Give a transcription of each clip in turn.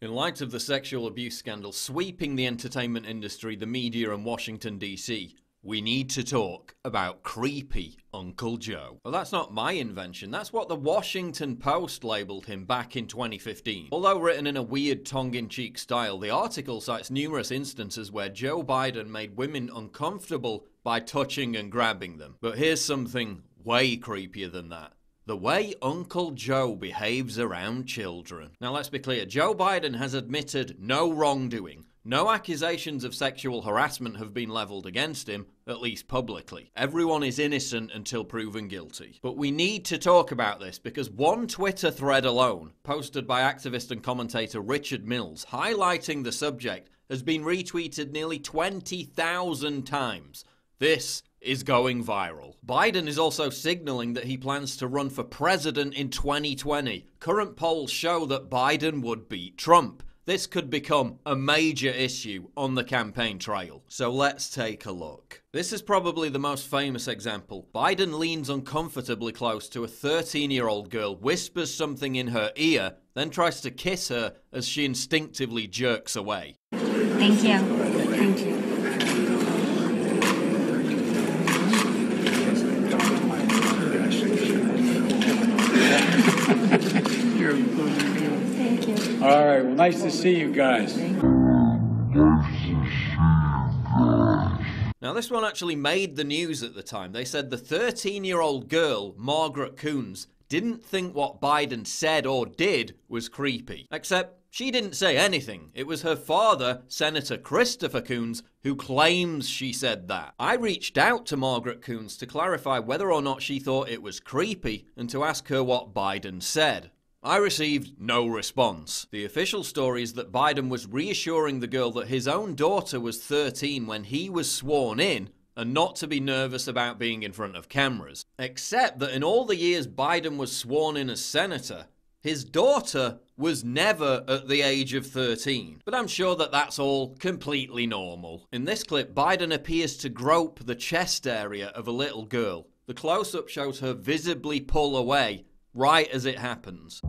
In light of the sexual abuse scandal sweeping the entertainment industry, the media and Washington DC, we need to talk about creepy Uncle Joe. Well, that's not my invention, that's what the Washington Post labelled him back in 2015. Although written in a weird tongue-in-cheek style, the article cites numerous instances where Joe Biden made women uncomfortable by touching and grabbing them. But here's something way creepier than that. The way Uncle Joe behaves around children. Now let's be clear, Joe Biden has admitted no wrongdoing. No accusations of sexual harassment have been levelled against him, at least publicly. Everyone is innocent until proven guilty. But we need to talk about this because one Twitter thread alone, posted by activist and commentator Richard Mills, highlighting the subject, has been retweeted nearly 20,000 times. This is going viral. Biden is also signaling that he plans to run for president in 2020. Current polls show that Biden would beat Trump. This could become a major issue on the campaign trail. So let's take a look. This is probably the most famous example. Biden leans uncomfortably close to a 13-year-old girl, whispers something in her ear, then tries to kiss her as she instinctively jerks away. Thank you. Thank you. All right, well, nice to see you guys. Now, this one actually made the news at the time. They said the 13-year-old girl, Margaret Coons, didn't think what Biden said or did was creepy. Except she didn't say anything. It was her father, Senator Christopher Coons, who claims she said that. I reached out to Margaret Coons to clarify whether or not she thought it was creepy and to ask her what Biden said. I received no response. The official story is that Biden was reassuring the girl that his own daughter was 13 when he was sworn in and not to be nervous about being in front of cameras. Except that in all the years Biden was sworn in as senator, his daughter was never at the age of 13. But I'm sure that that's all completely normal. In this clip, Biden appears to grope the chest area of a little girl. The close-up shows her visibly pull away right as it happens.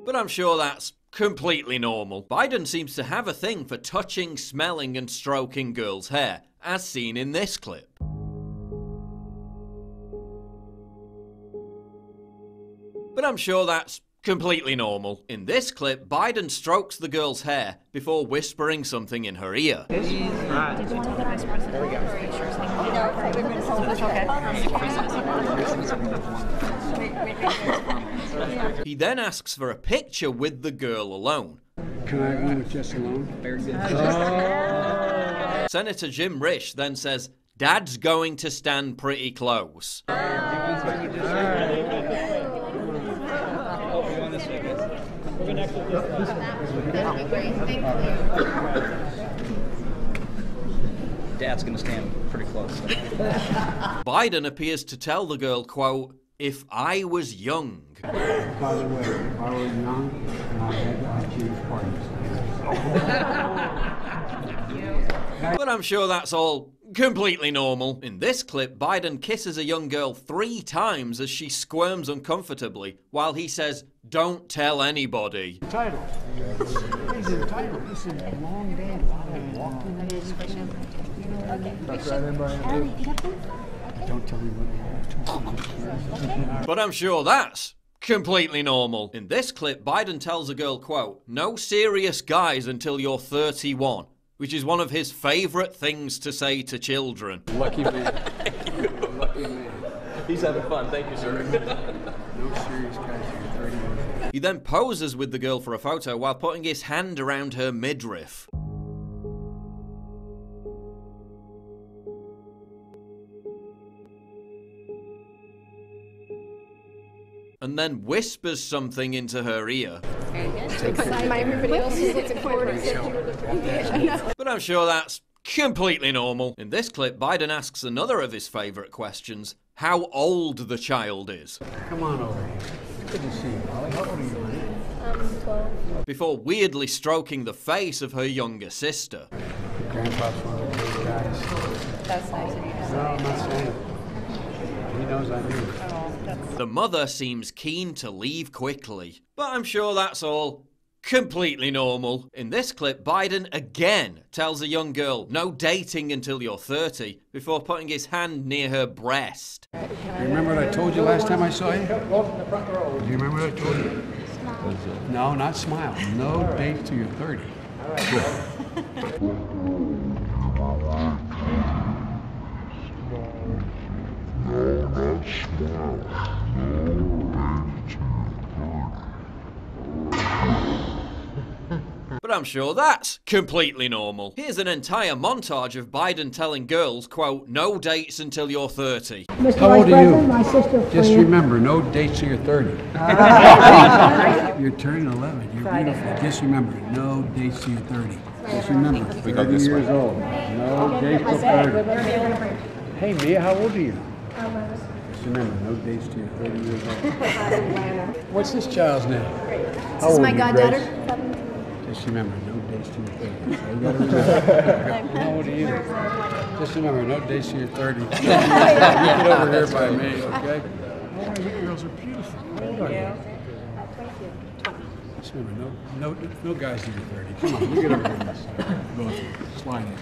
But I'm sure that's completely normal. Biden seems to have a thing for touching, smelling and stroking girls' hair, as seen in this clip. But I'm sure that's completely normal. In this clip, Biden strokes the girl's hair before whispering something in her ear. Did you want to get Vice President? There we go. Okay. He then asks for a picture with the girl alone. Can I one with just alone? Senator Jim Risch then says, "Dad's going to stand pretty close." Dad's gonna stand pretty close. Biden appears to tell the girl, quote, "If I was young." By the way, if I was young and I had cheese parties. But I'm sure that's all completely normal. In this clip, Biden kisses a young girl 3 times as she squirms uncomfortably, while he says, "Don't tell anybody." Title. He's entitled. This is a long day. A lot of walking. That's right, everybody. Don't tell me what you But I'm sure that's completely normal. In this clip, Biden tells a girl, quote, "No serious guys until you're 31. Which is one of his favourite things to say to children. Lucky man. Lucky man. He's having fun, thank you, sir. No serious guys for 30 years. He then poses with the girl for a photo while putting his hand around her midriff. And then whispers something into her ear. Everybody else is looking forward to. But I'm sure that's completely normal. In this clip, Biden asks another of his favourite questions, how old the child is. Come on over here. Good to see you, Molly. How old are you, honey? 12. Before weirdly stroking the face of her younger sister. Grandpa's one of those guys. That's nice of you to say. No, I'm not saying. He knows I do. Oh, that's The mother seems keen to leave quickly, but I'm sure that's all completely normal. In this clip, Biden again tells a young girl, no dating until you're 30, before putting his hand near her breast. You remember what I told you last time I saw you? Do you remember what I told you? No, not smile. No date till you're 30. But I'm sure that's completely normal. Here's an entire montage of Biden telling girls, quote, no dates until you're 30. How old are you? Just remember, no dates till you're 30. You're turning 11. You're beautiful. Just remember, no dates till you're 30. Just remember, 30 years old. No dates till 30. Hey, Mia, how old are you? Just remember, no dates till you're 30 years old. What's this child's name? How This is old my are you, goddaughter. Grace? Just remember, no dates till you're 30. So you gotta remember. How old are you? Just remember, no dates till you're 30. You get over here by me, okay? Oh, you girls are beautiful. Just remember, no guys till you're 30. Come on, you get over here this side. Both of you. Slide in.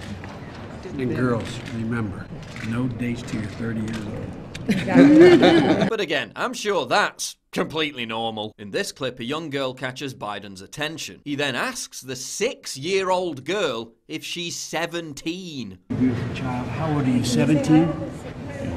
And girls, remember, no dates till you're 30 years old. But again, I'm sure that's completely normal. In this clip, a young girl catches Biden's attention. He then asks the 6-year-old girl if she's 17. Beautiful child. How old are you, 17?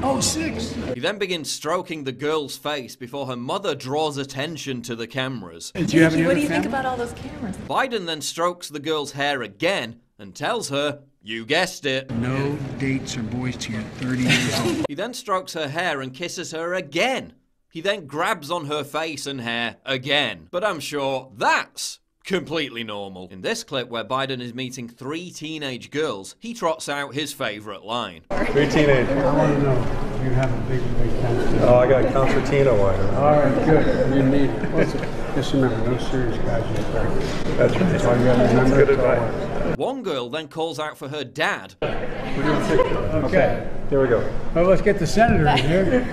Oh, 6. He then begins stroking the girl's face before her mother draws attention to the cameras. Do you have any What other do you think family? about all those cameras? Biden then strokes the girl's hair again and tells her, you guessed it. No dates or boys till you're 30 years old. He then strokes her hair and kisses her again. He then grabs on her face and hair again. But I'm sure that's completely normal. In this clip where Biden is meeting 3 teenage girls, he trots out his favorite line. 3 teenagers. I want to know if you have a big cancer. Oh, I got concertina wire. All right, good. You need it. Listen, just remember, no serious guys in the 30s. That's right. That's all you got to remember. Good It's all advice. One girl then calls out for her dad. We're doing 6. Okay. Here we go. Well, let's get the senator in here.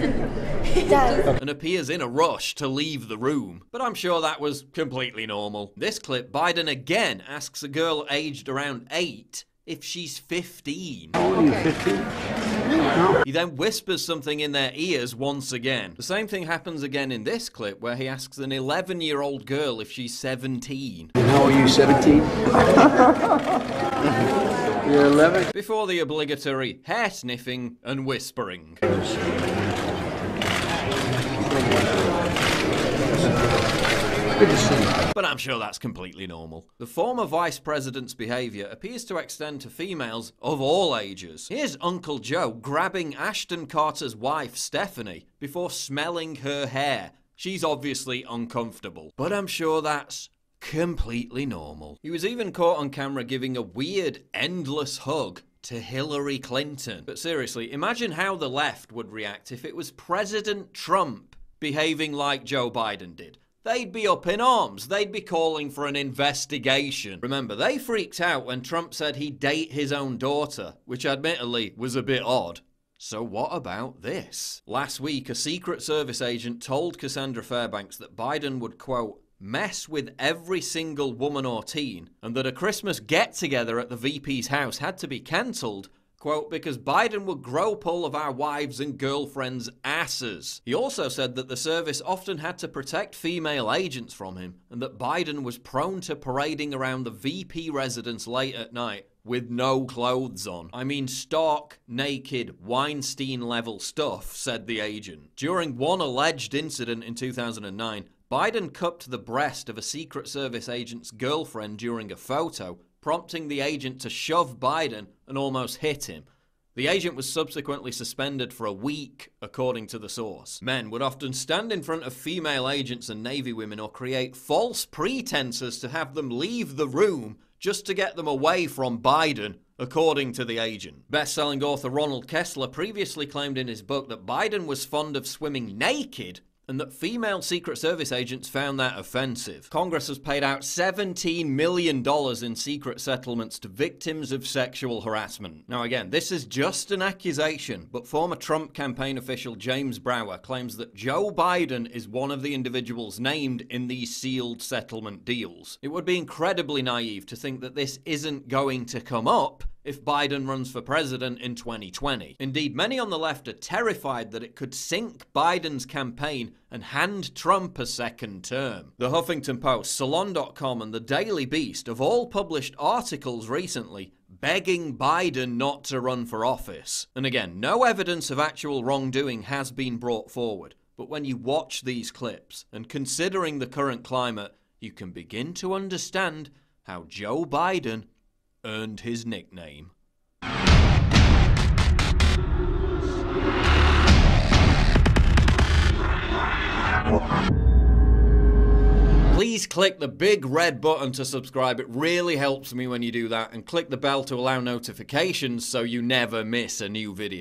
And appears in a rush to leave the room. But I'm sure that was completely normal. This clip, Biden again asks a girl aged around 8 if she's 15. How old are you, 15? No. He then whispers something in their ears once again. The same thing happens again in this clip where he asks an 11-year-old girl if she's 17. And how old are you, 17? You're 11? Before the obligatory hair sniffing and whispering. Good to see you. But I'm sure that's completely normal. The former vice president's behaviour appears to extend to females of all ages. Here's Uncle Joe grabbing Ashton Carter's wife, Stephanie, before smelling her hair. She's obviously uncomfortable. But I'm sure that's completely normal. He was even caught on camera giving a weird, endless hug to Hillary Clinton. But seriously, imagine how the left would react if it was President Trump behaving like Joe Biden did. They'd be up in arms. They'd be calling for an investigation. Remember, they freaked out when Trump said he'd date his own daughter, which admittedly was a bit odd. So what about this? Last week, a Secret Service agent told Cassandra Fairbanks that Biden would, quote, mess with every single woman or teen, and that a Christmas get-together at the VP's house had to be cancelled, quote, because Biden would grope all of our wives and girlfriends' asses. He also said that the service often had to protect female agents from him, and that Biden was prone to parading around the VP residence late at night with no clothes on. I mean, stark, naked, Weinstein-level stuff, said the agent. During one alleged incident in 2009, Biden cupped the breast of a Secret Service agent's girlfriend during a photo, prompting the agent to shove Biden and almost hit him. The agent was subsequently suspended for a week, according to the source. Men would often stand in front of female agents and Navy women or create false pretenses to have them leave the room just to get them away from Biden, according to the agent. Best-selling author Ronald Kessler previously claimed in his book that Biden was fond of swimming naked and that female Secret Service agents found that offensive. Congress has paid out $17 million in secret settlements to victims of sexual harassment. Now again, this is just an accusation, but former Trump campaign official James Brower claims that Joe Biden is one of the individuals named in these sealed settlement deals. It would be incredibly naive to think that this isn't going to come up if Biden runs for president in 2020. Indeed, many on the left are terrified that it could sink Biden's campaign and hand Trump a second term. The Huffington Post, Salon.com, and the Daily Beast have all published articles recently begging Biden not to run for office. And again, no evidence of actual wrongdoing has been brought forward. But when you watch these clips, and considering the current climate, you can begin to understand how Joe Biden earned his nickname. Please click the big red button to subscribe. It really helps me when you do that, and click the bell to allow notifications so you never miss a new video.